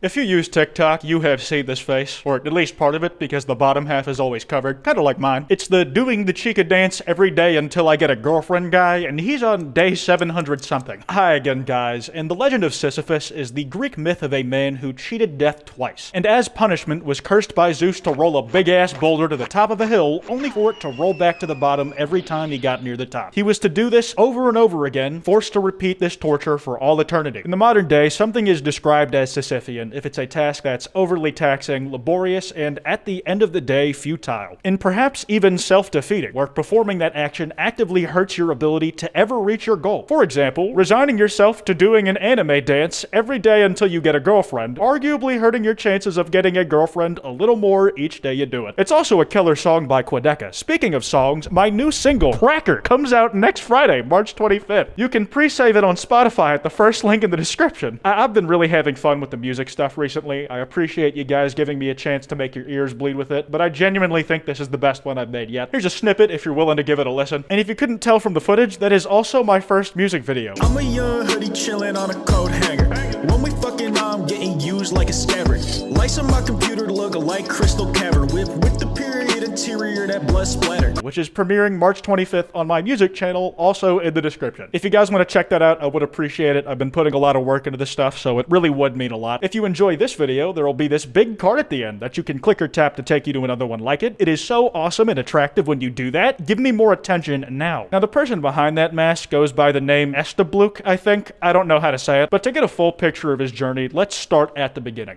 If you use TikTok, you have seen this face, or at least part of it, because the bottom half is always covered, kinda like mine. It's the doing the chika dance every day until I get a girlfriend guy, and he's on day 700 something. Hi again, guys, and the legend of Sisyphus is the Greek myth of a man who cheated death twice, and as punishment was cursed by Zeus to roll a big-ass boulder to the top of a hill, only for it to roll back to the bottom every time he got near the top. He was to do this over and over again, forced to repeat this torture for all eternity. In the modern day, something is described as Sisyphean if it's a task that's overly taxing, laborious, and at the end of the day, futile. And perhaps even self-defeating, where performing that action actively hurts your ability to ever reach your goal. For example, resigning yourself to doing an anime dance every day until you get a girlfriend, arguably hurting your chances of getting a girlfriend a little more each day you do it. It's also a killer song by Kwite. Speaking of songs, my new single, Cracker, comes out next Friday, March 25th. You can pre-save it on Spotify at the first link in the description. I've been really having fun with the music stuff recently. I appreciate you guys giving me a chance to make your ears bleed with it, but I genuinely think this is the best one I've made yet. Here's a snippet if you're willing to give it a listen. And if you couldn't tell from the footage, that is also my first music video. I'm a young hoodie chillin' on a coat hanger. When we fucking I'm getting used like a scabbard. Lights on my computer look like crystal cavern with the period interior that blood splattered. Which is premiering March 25th on my music channel, also in the description. If you guys want to check that out, I would appreciate it. I've been putting a lot of work into this stuff, so it really would mean a lot. If you enjoy this video, there will be this big card at the end that you can click or tap to take you to another one like it. It is so awesome and attractive when you do that. Give me more attention now. Now, the person behind that mask goes by the name Establuk, I think. I don't know how to say it, but to get a full picture of his journey, let's start at the beginning.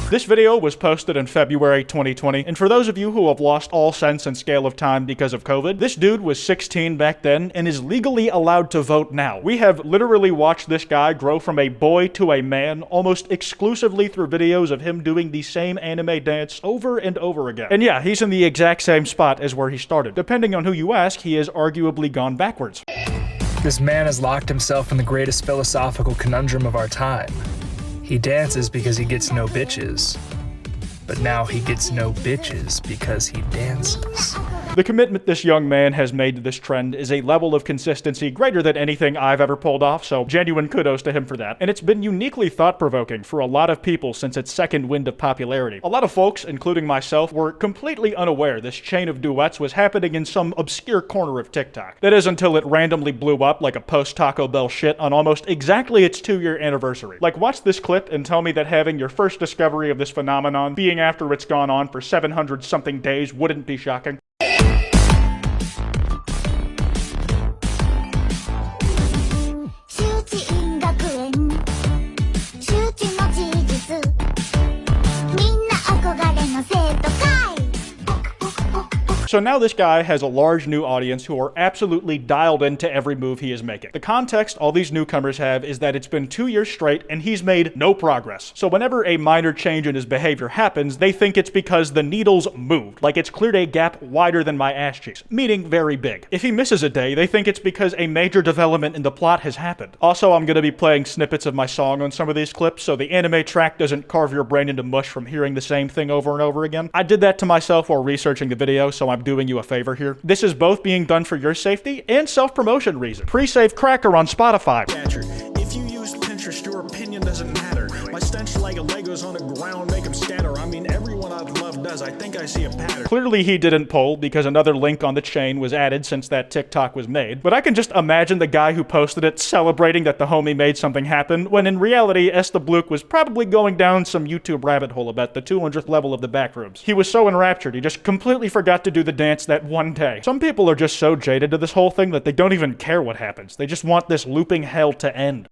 This video was posted in February 2020, and for those of you who have lost all sense and scale of time because of COVID, this dude was 16 back then and is legally allowed to vote now. We have literally watched this guy grow from a boy to a man almost exclusively through videos of him doing the same anime dance over and over again. And yeah, he's in the exact same spot as where he started. Depending on who you ask, he has arguably gone backwards. This man has locked himself in the greatest philosophical conundrum of our time. He dances because he gets no bitches, but now he gets no bitches because he dances. The commitment this young man has made to this trend is a level of consistency greater than anything I've ever pulled off, so genuine kudos to him for that. And it's been uniquely thought-provoking for a lot of people since its second wind of popularity. A lot of folks, including myself, were completely unaware this chain of duets was happening in some obscure corner of TikTok. That is until it randomly blew up like a post-Taco Bell shit on almost exactly its 2-year anniversary. Like, watch this clip and tell me that having your first discovery of this phenomenon being after it's gone on for 700-something days wouldn't be shocking. So now this guy has a large new audience who are absolutely dialed into every move he is making. The context all these newcomers have is that it's been 2 years straight and he's made no progress. So whenever a minor change in his behavior happens, they think it's because the needles moved, like it's cleared a gap wider than my ass cheeks, meaning very big. If he misses a day, they think it's because a major development in the plot has happened. Also, I'm going to be playing snippets of my song on some of these clips, so the anime track doesn't carve your brain into mush from hearing the same thing over and over again. I did that to myself while researching the video, so I'm doing you a favor here. This is both being done for your safety and self-promotion reasons. Pre-save Cracker on Spotify. If you use Pinterest, your opinion doesn't matter. My stench like a Legos on the ground make them scatter. I mean, everyone I love does. I think I see a pattern. Clearly he didn't poll because another link on the chain was added since that TikTok was made. But I can just imagine the guy who posted it celebrating that the homie made something happen, when in reality, Establuk was probably going down some YouTube rabbit hole about the 200th level of the backrooms. He was so enraptured, he just completely forgot to do the dance that one day. Some people are just so jaded to this whole thing that they don't even care what happens. They just want this looping hell to end.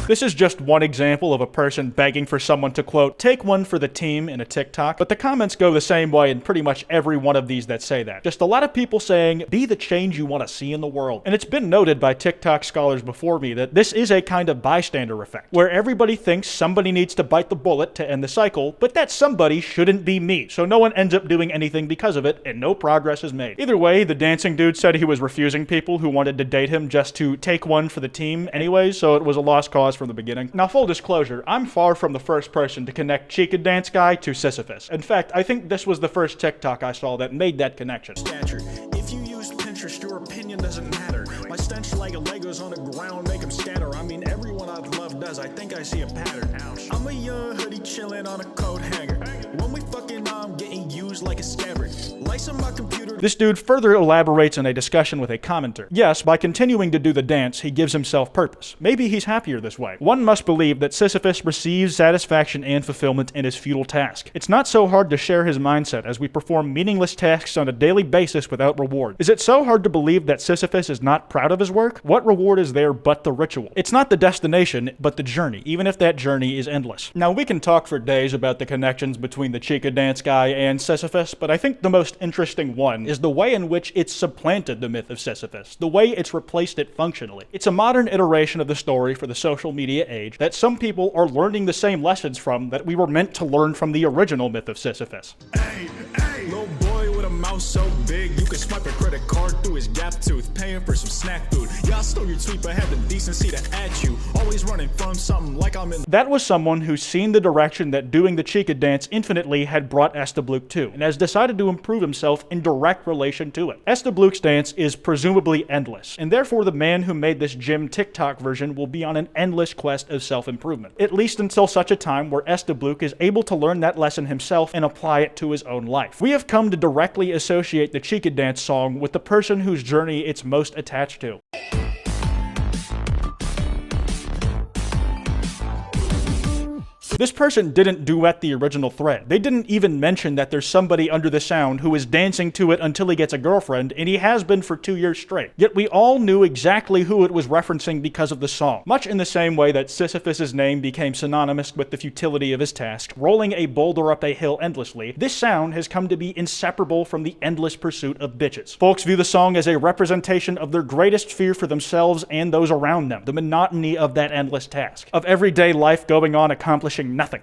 This is just one example of a person begging for someone to, quote, take one for the team in a TikTok, but the comments go the same way in pretty much every one of these that say that. Just a lot of people saying, be the change you want to see in the world. And it's been noted by TikTok scholars before me that this is a kind of bystander effect, where everybody thinks somebody needs to bite the bullet to end the cycle, but that somebody shouldn't be me, so no one ends up doing anything because of it, and no progress is made. Either way, the dancing dude said he was refusing people who wanted to date him just to take one for the team anyways, so it was a lost cause from the beginning. Now, full disclosure, I'm far from the first person to connect Chika Dance Guy to Sisyphus. In fact, I think this was the first TikTok I saw that made that connection. Stature. If you use Pinterest, your opinion doesn't matter. My stench like a Legos on the ground make them scatter. I mean, everyone I love does. I think I see a pattern. Ouch. I'm a young hoodie chilling on a coat hanger. When we fucking I'm getting used like a scabbard. Lights on my computer. This dude further elaborates in a discussion with a commenter. Yes, by continuing to do the dance, he gives himself purpose. Maybe he's happier this way. One must believe that Sisyphus receives satisfaction and fulfillment in his futile task. It's not so hard to share his mindset as we perform meaningless tasks on a daily basis without reward. Is it so hard to believe that Sisyphus is not proud of his work? What reward is there but the ritual? It's not the destination, but the journey, even if that journey is endless. Now, we can talk for days about the connections between the Chika Dance Guy and Sisyphus, but I think the most interesting one is the way in which it's supplanted the myth of Sisyphus, the way it's replaced it functionally. It's a modern iteration of the story for the social media age that some people are learning the same lessons from that we were meant to learn from the original myth of Sisyphus. Hey, little boy with a mouth so big you can swipe a credit card through his gap tooth, paying for some snack food. Yeah, I stole your tweet, but had the decency to at you. Always running from something like I'm in. That was someone who's seen the direction that doing the Chika dance infinitely had brought Establuke to, and has decided to improve himself in direct relation to it. Establuke's dance is presumably endless, and therefore the man who made this gym TikTok version will be on an endless quest of self-improvement, at least until such a time where Establuke is able to learn that lesson himself and apply it to his own life. We have come to directly associate the Chika dance song with the person whose journey it's most attached to. This person didn't duet the original thread. They didn't even mention that there's somebody under the sound who is dancing to it until he gets a girlfriend, and he has been for 2 years straight. Yet we all knew exactly who it was referencing because of the song. Much in the same way that Sisyphus's name became synonymous with the futility of his task, rolling a boulder up a hill endlessly, this sound has come to be inseparable from the endless pursuit of bitches. Folks view the song as a representation of their greatest fear for themselves and those around them, the monotony of that endless task, of everyday life going on accomplishing nothing.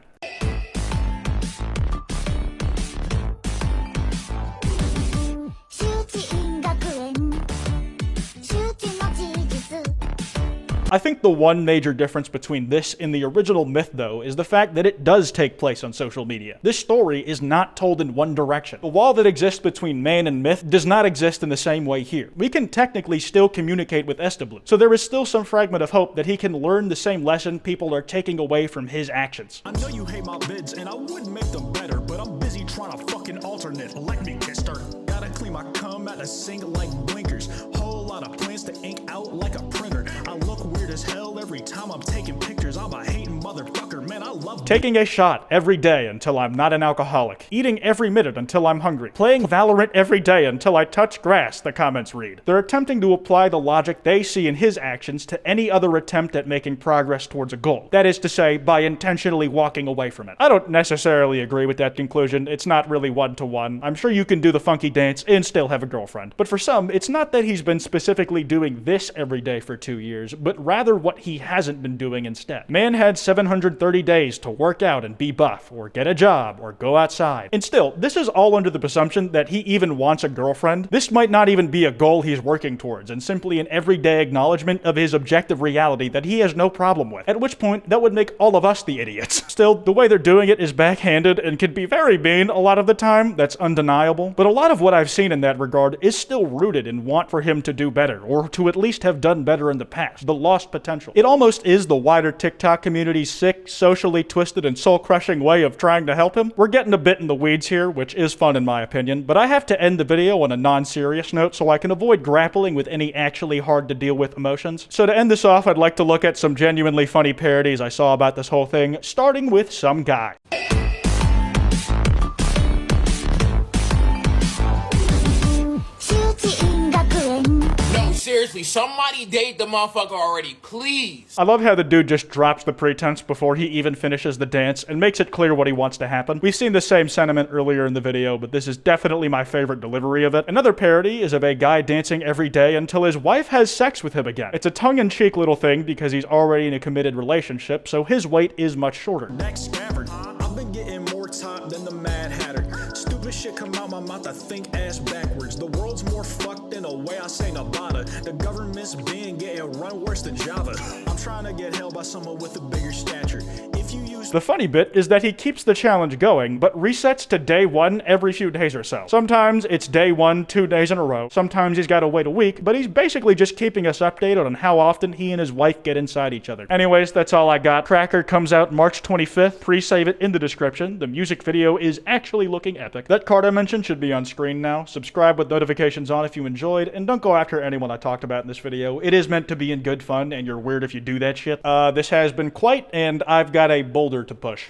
I think the one major difference between this and the original myth, though, is the fact that it does take place on social media. This story is not told in one direction. The wall that exists between man and myth does not exist in the same way here. We can technically still communicate with Establuke, so there is still some fragment of hope that he can learn the same lesson people are taking away from his actions. I know you hate my vids, and I would make them better, but I'm busy trying to fucking alternate. Let me get started. Gotta clean my cum out of sink like blinkers. Whole lot of plans to ink out like a printer. I look weird as hell every time I'm taking pictures. I'm a hating motherfucker, man. I love taking a shot every day until I'm not an alcoholic. Eating every minute until I'm hungry. Playing Valorant every day until I touch grass, the comments read. They're attempting to apply the logic they see in his actions to any other attempt at making progress towards a goal. That is to say, by intentionally walking away from it. I don't necessarily agree with that conclusion. It's not really one-to-one. I'm sure you can do the funky dance and still have a girlfriend. But for some, it's not that he's been specifically doing this every day for 2 years, but rather what he hasn't been doing instead. Man had 730 days to work out and be buff, or get a job, or go outside. And still, this is all under the presumption that he even wants a girlfriend. This might not even be a goal he's working towards, and simply an everyday acknowledgement of his objective reality that he has no problem with. At which point, that would make all of us the idiots. Still, the way they're doing it is backhanded and can be very mean a lot of the time. That's undeniable. But a lot of what I've seen in that regard is still rooted in want for him to do better, or to at least have done better in the past. The lost potential. It almost is the wider TikTok community's sick, socially twisted, and soul-crushing way of trying to help him. We're getting a bit in the weeds here, which is fun in my opinion, but I have to end the video on a non-serious note so I can avoid grappling with any actually hard-to-deal-with emotions. So to end this off, I'd like to look at some genuinely funny parodies I saw about this whole thing, starting with some guy. No, seriously. seriously, somebody date the motherfucker already, please. I love how the dude just drops the pretense before he even finishes the dance and makes it clear what he wants to happen. We've seen the same sentiment earlier in the video, but this is definitely my favorite delivery of it. Another parody is of a guy dancing every day until his wife has sex with him again. It's a tongue-in-cheek little thing because he's already in a committed relationship, so his wait is much shorter. Next scabbard, I've been getting more top than the Mad Hatter. Stupid shit come out my mouth, I think ass backwards. The world's more fucked in a way I say Nabata. The government's being getting run worse than Java. I'm trying to get held by someone with a bigger stature. If you use The funny bit is that he keeps the challenge going, but resets to day 1 every few days or so. Sometimes it's day 1 2 days in a row, sometimes he's gotta wait a week, but he's basically just keeping us updated on how often he and his wife get inside each other. Anyways, that's all I got. Cracker comes out March 25th, pre-save it in the description. The music video is actually looking epic. That card I mentioned should be on screen now. Subscribe with notifications on if you enjoyed, and don't go after anyone I talked about in this video. It is meant to be in good fun, and you're weird if you do that shit. This has been Kwite, and I've got a boulder to push.